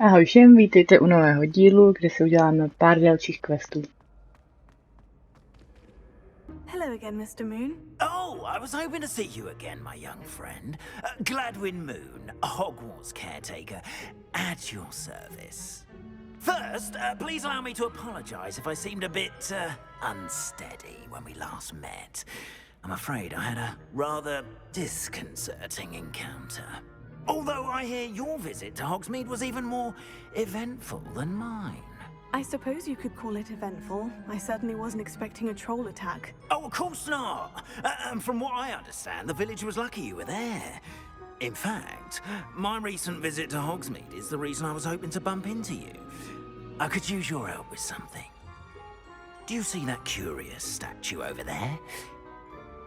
Ahoj všem, vítejte u nového dílu, kde si uděláme pár dalších questů. Hello again, Mr. Moon. Oh, I was hoping to see you again, my young friend. Gladwin Moon, Hogwarts caretaker, at your service. First, please allow me to apologize if I seemed a bit unsteady when we last met. I'm afraid I had a rather disconcerting encounter. Although I hear your visit to Hogsmeade was even more eventful than mine. I suppose you could call it eventful. I certainly wasn't expecting a troll attack. Oh, of course not. And from what I understand, the village was lucky you were there. In fact, my recent visit to Hogsmeade is the reason I was hoping to bump into you. I could use your help with something. Do you see that curious statue over there?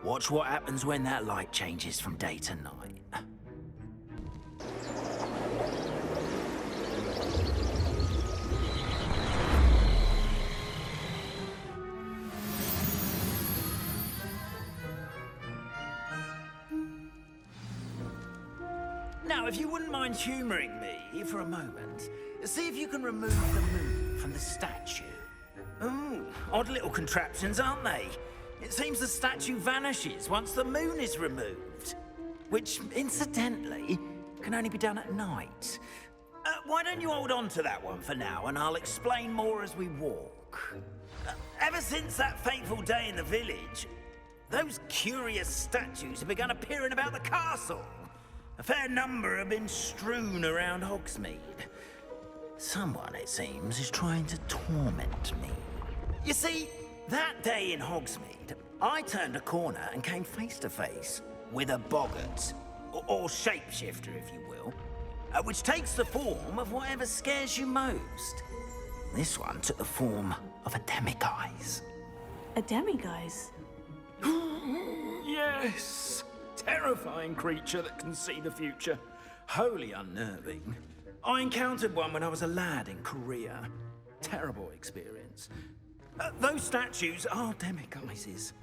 Watch what happens when that light changes from day to night. Now, if you wouldn't mind humouring me for a moment, see if you can remove the moon from the statue. Ooh, odd little contraptions, aren't they? It seems the statue vanishes once the moon is removed. Which, incidentally, can only be done at night. Why don't you hold on to that one for now, and I'll explain more as we walk. Ever since that fateful day in the village, those curious statues have begun appearing about the castle. A fair number have been strewn around Hogsmeade. Someone, it seems, is trying to torment me. You see, that day in Hogsmeade, I turned a corner and came face to face with a boggart, or shapeshifter, if you will, which takes the form of whatever scares you most. This one took the form of a demiguise. A demiguise? Yes! Terrifying creature that can see the future. Wholly unnerving. I encountered one when I was a lad in Korea. Terrible experience. Those statues are demiguises.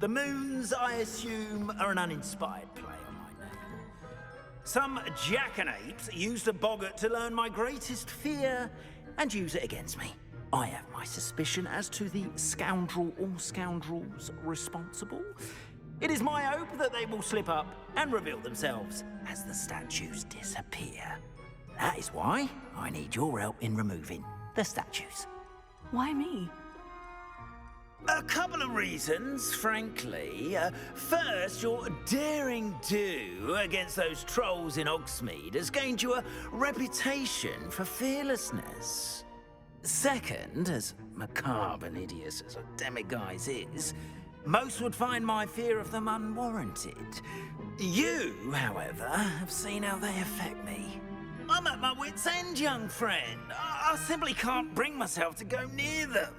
The moons, I assume, are an uninspired play on my name. Some jackanapes used a boggart to learn my greatest fear and use it against me. I have my suspicion as to the scoundrel or scoundrels responsible. It is my hope that they will slip up and reveal themselves as the statues disappear. That is why I need your help in removing the statues. Why me? A couple of reasons, frankly. First, your daring do against those trolls in Hogsmeade has gained you a reputation for fearlessness. Second, as macabre and hideous as a demiguise is, most would find my fear of them unwarranted. You, however, have seen how they affect me. I'm at my wit's end, young friend. I simply can't bring myself to go near them.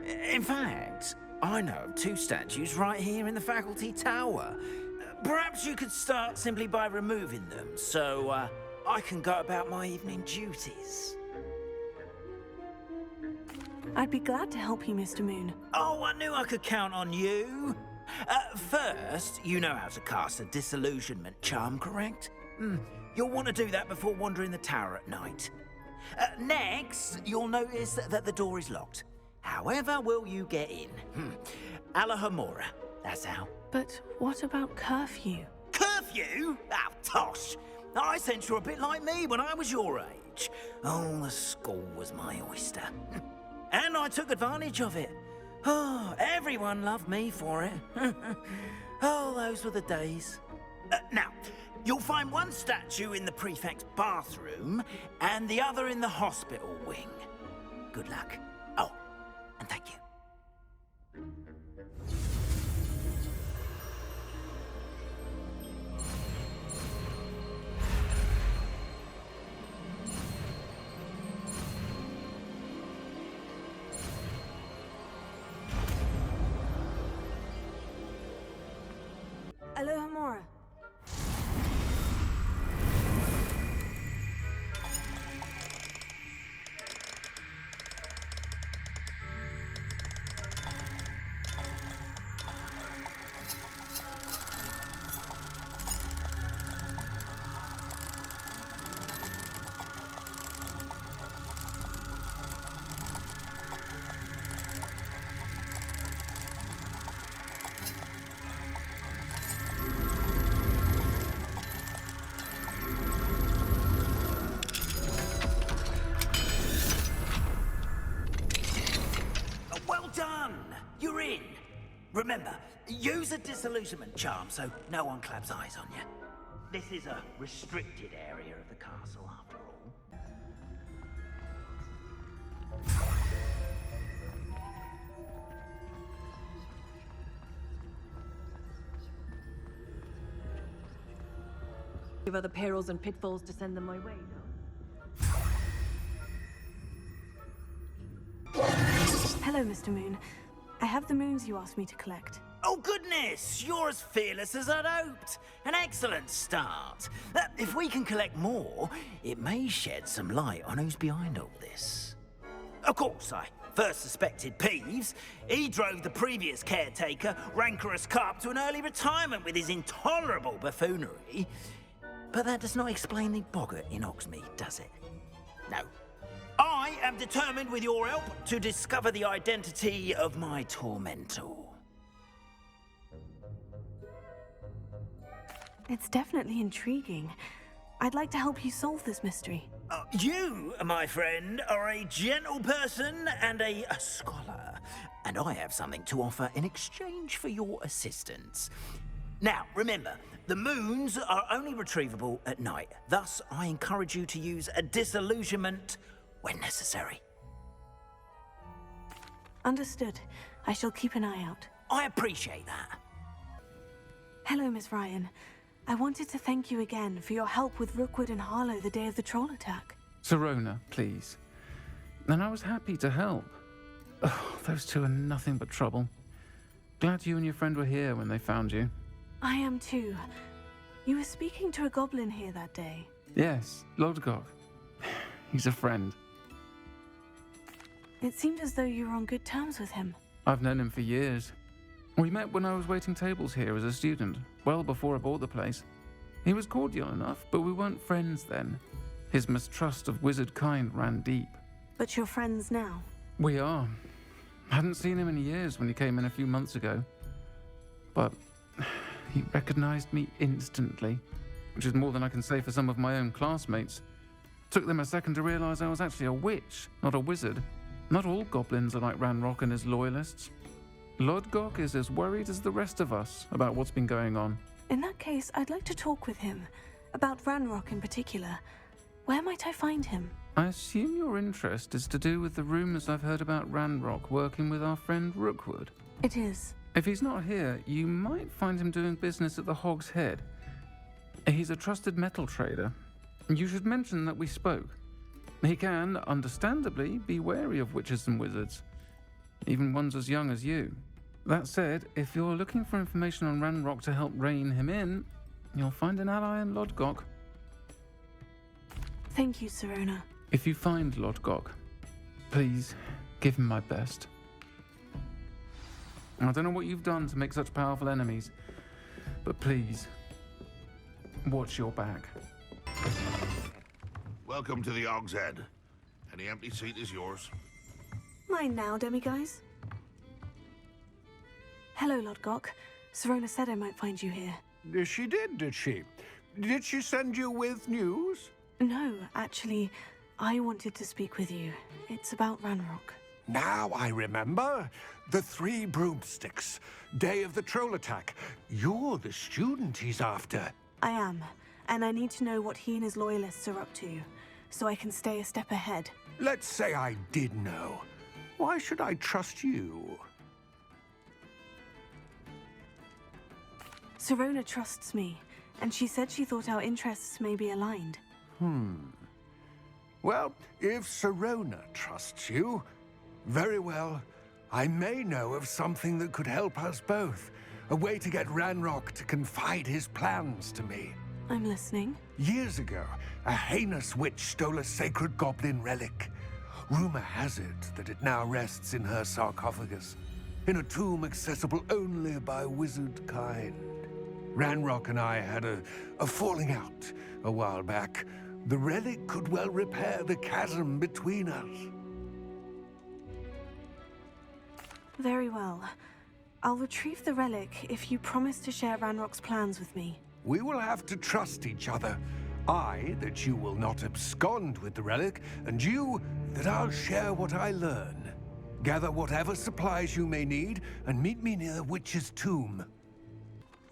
In fact, I know of two statues right here in the faculty tower. Perhaps you could start simply by removing them, so I can go about my evening duties. I'd be glad to help you, Mr. Moon. Oh, I knew I could count on you. First, you know how to cast a disillusionment charm, correct? You'll want to do that before wandering the tower at night. Next, you'll notice that the door is locked. However will you get in? Alahomora, that's how. But what about curfew? Curfew? Oh, tosh. I sense you're a bit like me when I was your age. Oh, the school was my oyster. And I took advantage of it. Oh, everyone loved me for it. Oh, those were the days. Now, you'll find one statue in the prefect's bathroom and the other in the hospital wing. Good luck. Oh, and thank you. Alohomora. Remember, use a disillusionment charm so no one claps eyes on you. This is a restricted area of the castle, after all. Of other perils and pitfalls to send them my way, no? Hello, Mr. Moon. I have the moons you asked me to collect. Oh goodness, you're as fearless as I'd hoped. An excellent start. If we can collect more, it may shed some light on who's behind all this. Of course, I first suspected Peeves. He drove the previous caretaker, Rancorous Carp, to an early retirement with his intolerable buffoonery. But that does not explain the boggart in Hogsmeade, does it? No. I am determined, with your help, to discover the identity of my tormentor. It's definitely intriguing. I'd like to help you solve this mystery. You, my friend, are a gentle person and a scholar, and I have something to offer in exchange for your assistance. Now, remember, the moons are only retrievable at night. Thus, I encourage you to use a disillusionment when necessary. Understood. I shall keep an eye out. I appreciate that. Hello, Miss Ryan. I wanted to thank you again for your help with Rookwood and Harlow the day of the troll attack. Sirona, please. And I was happy to help. Oh, those two are nothing but trouble. Glad you and your friend were here when they found you. I am too. You were speaking to a goblin here that day. Yes, Lodgok. He's a friend. It seemed as though you were on good terms with him. I've known him for years. We met when I was waiting tables here as a student, well before I bought the place. He was cordial enough, but we weren't friends then. His mistrust of wizard kind ran deep. But you're friends now. We are. Hadn't seen him in years when he came in a few months ago. But he recognized me instantly, which is more than I can say for some of my own classmates. Took them a second to realize I was actually a witch, not a wizard. Not all goblins are like Ranrock and his loyalists. Lodgok is as worried as the rest of us about what's been going on. In that case, I'd like to talk with him. About Ranrock in particular. Where might I find him? I assume your interest is to do with the rumors I've heard about Ranrock working with our friend Rookwood. It is. If he's not here, you might find him doing business at the Hog's Head. He's a trusted metal trader. You should mention that we spoke. He can, understandably, be wary of witches and wizards, even ones as young as you. That said, if you're looking for information on Ranrock to help rein him in, you'll find an ally in Lodgok. Thank you, Sirona. If you find Lodgok, please give him my best. I don't know what you've done to make such powerful enemies, but please, watch your back. Welcome to the Hog's Head. Any empty seat is yours. Mine now, demiguise. Hello, Lodgok. Sirona said I might find you here. She did she? Did she send you with news? No, actually, I wanted to speak with you. It's about Ranrock. Now I remember. The 3 broomsticks. Day of the troll attack. You're the student he's after. I am, and I need to know what he and his loyalists are up to, so I can stay a step ahead. Let's say I did know. Why should I trust you? Sirona trusts me, and she said she thought our interests may be aligned. Well, if Sirona trusts you, very well. I may know of something that could help us both. A way to get Ranrock to confide his plans to me. I'm listening. Years ago, a heinous witch stole a sacred goblin relic. Rumor has it that it now rests in her sarcophagus, in a tomb accessible only by wizard kind. Ranrock and I had a falling out a while back. The relic could well repair the chasm between us. Very well. I'll retrieve the relic if you promise to share Ranrock's plans with me. We will have to trust each other. I, that you will not abscond with the relic, and you, that I'll share what I learn. Gather whatever supplies you may need and meet me near the witch's tomb.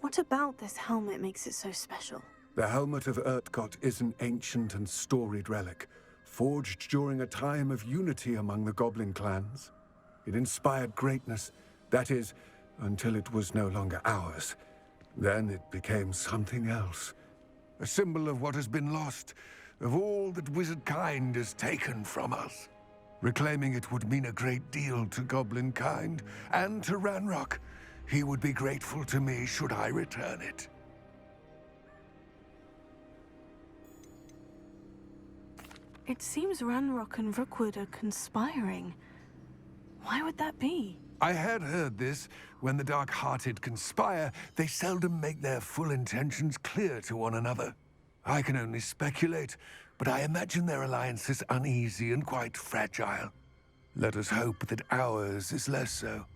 What about this helmet makes it so special? The helmet of Urtkot is an ancient and storied relic, forged during a time of unity among the goblin clans. It inspired greatness, that is, until it was no longer ours. Then it became something else. A symbol of what has been lost, of all that wizard kind has taken from us. Reclaiming it would mean a great deal to goblin kind, and to Ranrock. He would be grateful to me should I return it. It seems Ranrock and Rookwood are conspiring. Why would that be? I had heard this. When the dark-hearted conspire, they seldom make their full intentions clear to one another. I can only speculate, but I imagine their alliance is uneasy and quite fragile. Let us hope that ours is less so.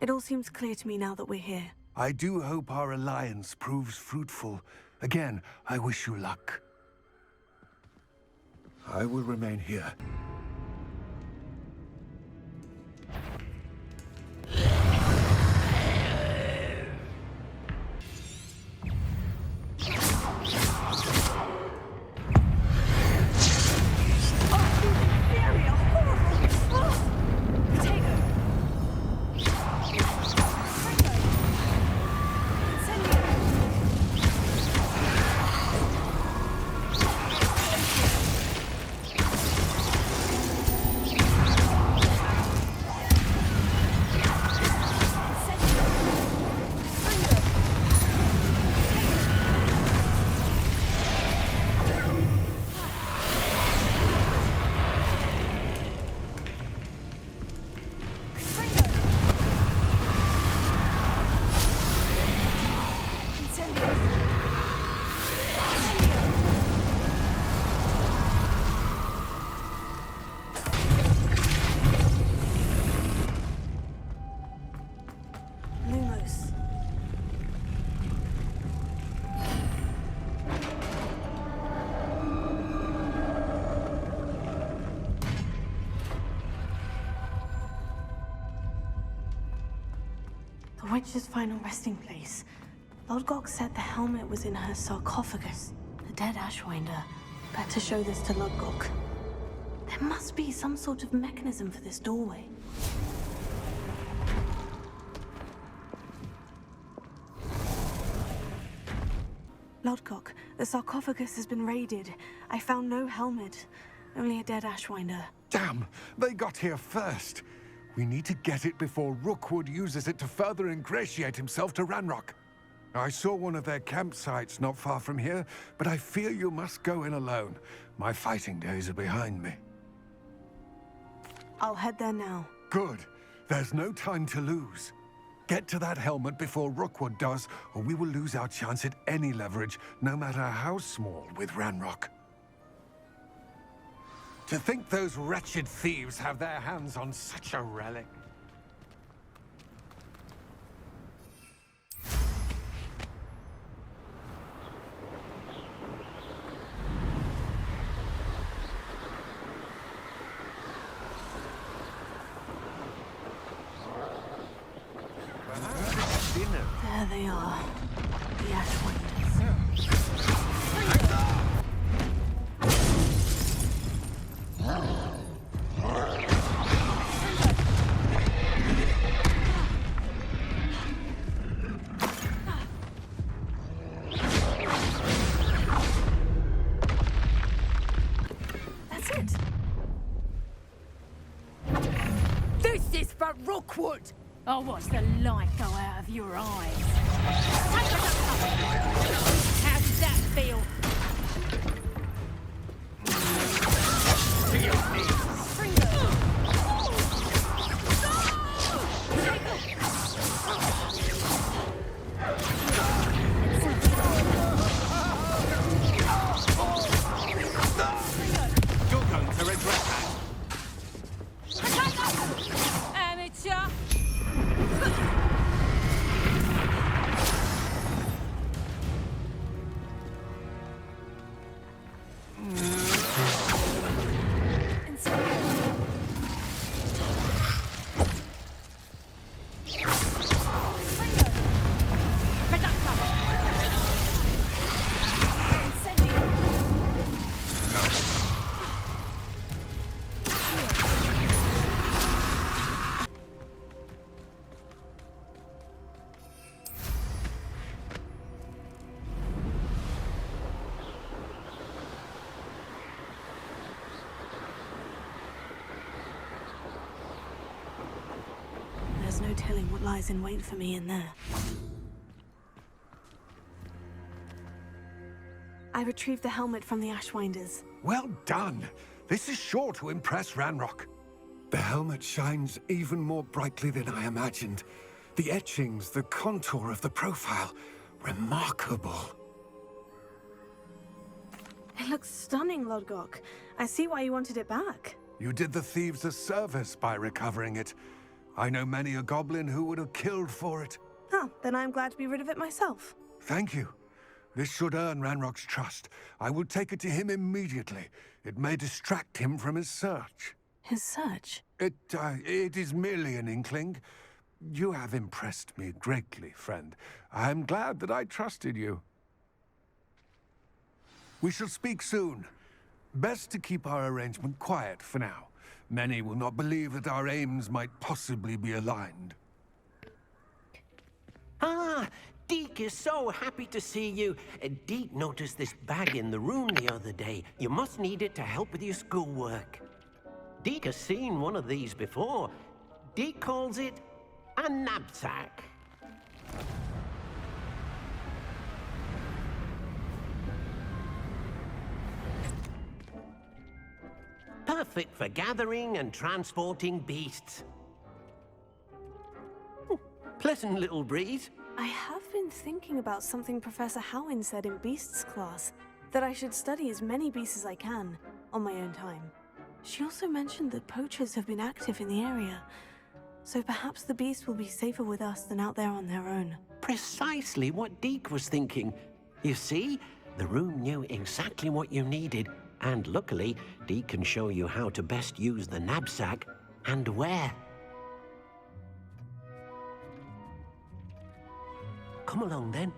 It all seems clear to me now that we're here. I do hope our alliance proves fruitful. Again, I wish you luck. I will remain here. The witch's final resting place. Lodgok said the helmet was in her sarcophagus. The dead Ashwinder. Better show this to Lodgok. There must be some sort of mechanism for this doorway. Lodgok, the sarcophagus has been raided. I found no helmet, only a dead Ashwinder. Damn! They got here first. We need to get it before Rookwood uses it to further ingratiate himself to Ranrock. I saw one of their campsites not far from here, but I fear you must go in alone. My fighting days are behind me. I'll head there now. Good. There's no time to lose. Get to that helmet before Rookwood does, or we will lose our chance at any leverage, no matter how small, with Ranrock. To think those wretched thieves have their hands on such a relic. There they are. The Ashwinders. That's it. This is for Rookwood! I'll watch the light go out of your eyes. How does that feel? You're going to regret that. Amateur! There's no telling what lies in wait for me in there. I retrieved the helmet from the Ashwinders. Well done. This is sure to impress Ranrock. The helmet shines even more brightly than I imagined. The etchings, the contour of the profile, remarkable. It looks stunning, Lodgok. I see why you wanted it back. You did the thieves a service by recovering it. I know many a goblin who would have killed for it. Oh, then I'm glad to be rid of it myself. Thank you. This should earn Ranrock's trust. I will take it to him immediately. It may distract him from his search. His search? It is merely an inkling. You have impressed me greatly, friend. I am glad that I trusted you. We shall speak soon. Best to keep our arrangement quiet for now. Many will not believe that our aims might possibly be aligned. Ah, Deke is so happy to see you. Deke noticed this bag in the room the other day. You must need it to help with your schoolwork. Deke has seen one of these before. Deke calls it a knapsack. Perfect for gathering and transporting beasts. Pleasant little breeze. I have been thinking about something Professor Howin said in Beasts class, that I should study as many beasts as I can, on my own time. She also mentioned that poachers have been active in the area, so perhaps the beasts will be safer with us than out there on their own. Precisely what Deke was thinking. You see, the room knew exactly what you needed, and luckily, Deke can show you how to best use the knapsack and where. Come along then.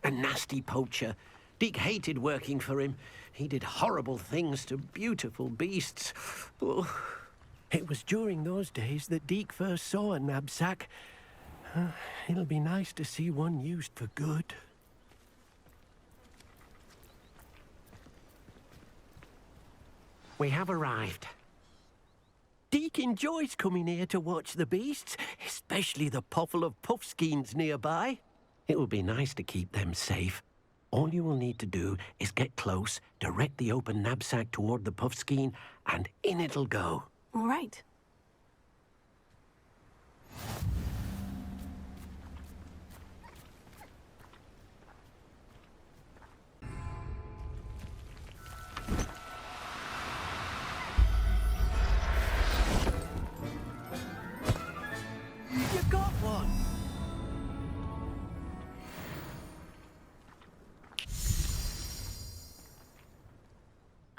A nasty poacher. Deke hated working for him. He did horrible things to beautiful beasts. Oh. It was during those days that Deke first saw a knapsack. It'll be nice to see one used for good. We have arrived. Deke enjoys coming here to watch the beasts, especially the potful of puffskeins nearby. It will be nice to keep them safe. All you will need to do is get close, direct the open knapsack toward the puffskein, and in it'll go. All right. You got one!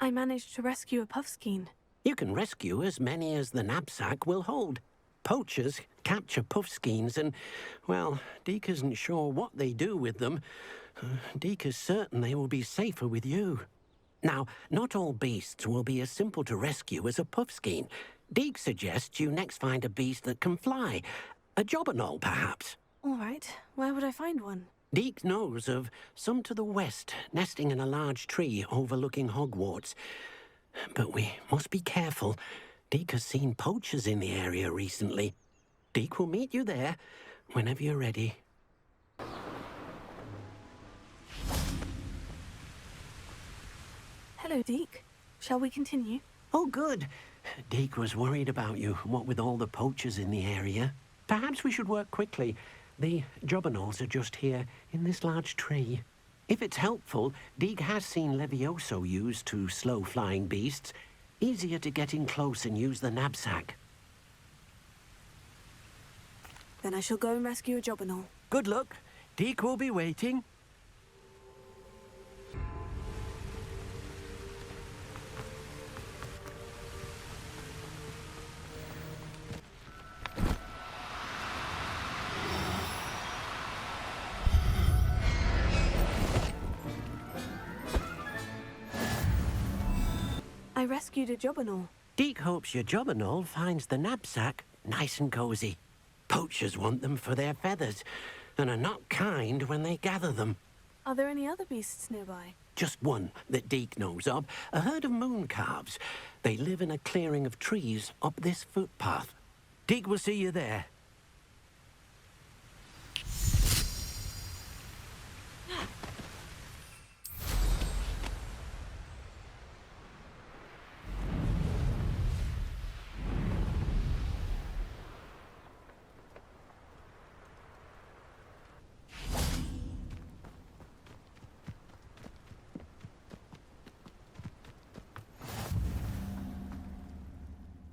I managed to rescue a puffskein. You can rescue as many as the knapsack will hold. Poachers capture puffskeins and, well, Deke isn't sure what they do with them. Deke is certain they will be safer with you. Now, not all beasts will be as simple to rescue as a puffskein. Deke suggests you next find a beast that can fly. A jobberknoll, perhaps. All right. Where would I find one? Deke knows of some to the west, nesting in a large tree overlooking Hogwarts. But we must be careful. Deke has seen poachers in the area recently. Deke will meet you there whenever you're ready. Hello, Deke. Shall we continue? Oh, good. Deke was worried about you, what with all the poachers in the area. Perhaps we should work quickly. The jobberknolls are just here, in this large tree. If it's helpful, Deke has seen Levioso used to slow flying beasts. Easier to get in close and use the knapsack. Then I shall go and rescue a jobberknoll. Good luck. Deke will be waiting. I rescued a jobberknoll. Deke hopes your jobberknoll finds the knapsack nice and cozy. Poachers want them for their feathers, and are not kind when they gather them. Are there any other beasts nearby? Just one that Deke knows of, a herd of moon calves. They live in a clearing of trees up this footpath. Deke will see you there.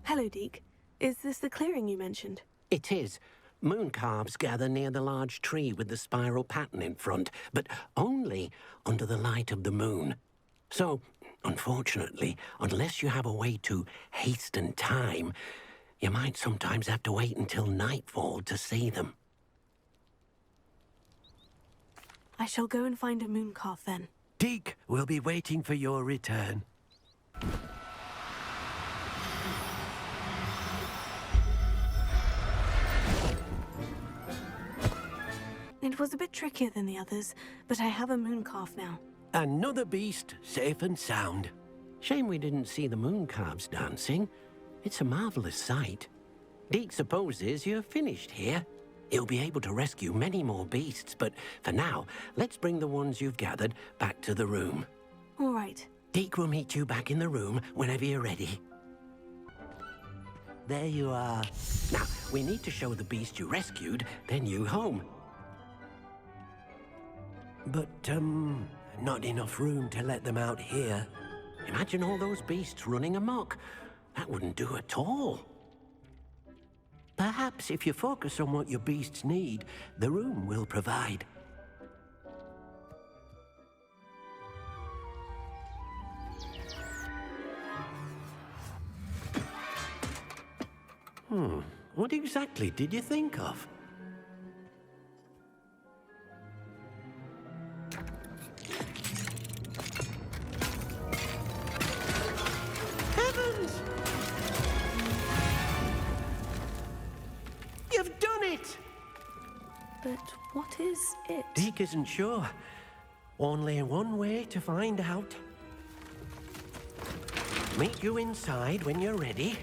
Hello, Deke. Is this the clearing you mentioned? It is. Moon calves gather near the large tree with the spiral pattern in front, but only under the light of the moon. So, unfortunately, unless you have a way to hasten time, you might sometimes have to wait until nightfall to see them. I shall go and find a moon calf then. Deke will be waiting for your return. It was a bit trickier than the others, but I have a moon calf now. Another beast, safe and sound. Shame we didn't see the moon calves dancing. It's a marvelous sight. Deke supposes you're finished here. He'll be able to rescue many more beasts, but for now, let's bring the ones you've gathered back to the room. All right. Deke will meet you back in the room whenever you're ready. There you are. Now, we need to show the beast you rescued their new home. But, not enough room to let them out here. Imagine all those beasts running amok. That wouldn't do at all. Perhaps if you focus on what your beasts need, the room will provide. What exactly did you think of? Heavens! You've done it! But what is it? Deke isn't sure. Only one way to find out. Meet you inside when you're ready.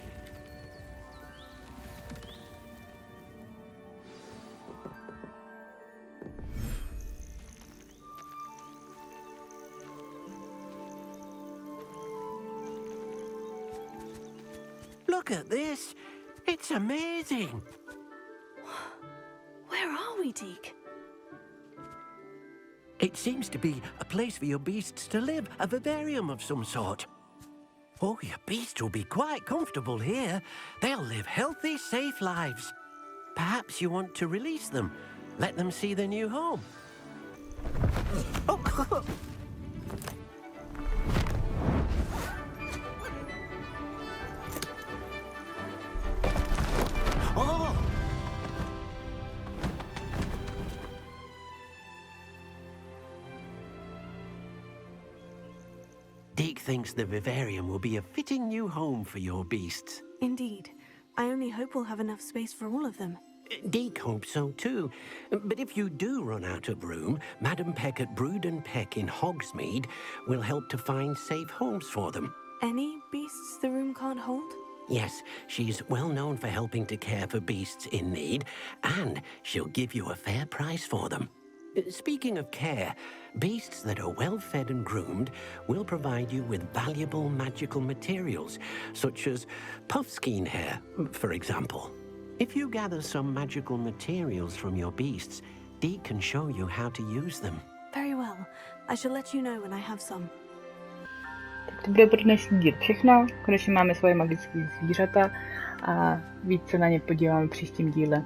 Look at this. It's amazing. Where are we, Deke? It seems to be a place for your beasts to live, a vivarium of some sort. Oh, your beasts will be quite comfortable here. They'll live healthy, safe lives. Perhaps you want to release them, let them see their new home. Oh. Oh! Deke thinks the vivarium will be a fitting new home for your beasts. Indeed. I only hope we'll have enough space for all of them. Deke hopes so too. But if you do run out of room, Madam Peck at Brood and Peck in Hogsmeade will help to find safe homes for them. Any beasts the room can't hold? Yes, she's well known for helping to care for beasts in need, and she'll give you a fair price for them. Speaking of care, beasts that are well fed and groomed will provide you with valuable magical materials, such as puffskein hair, for example. If you gather some magical materials from your beasts, Deke can show you how to use them. Very well. I shall let you know when I have some. Tak to bude pro dnešní díl všechno. Konečně máme svoje magické zvířata a víc se na ně podíváme v příštím díle.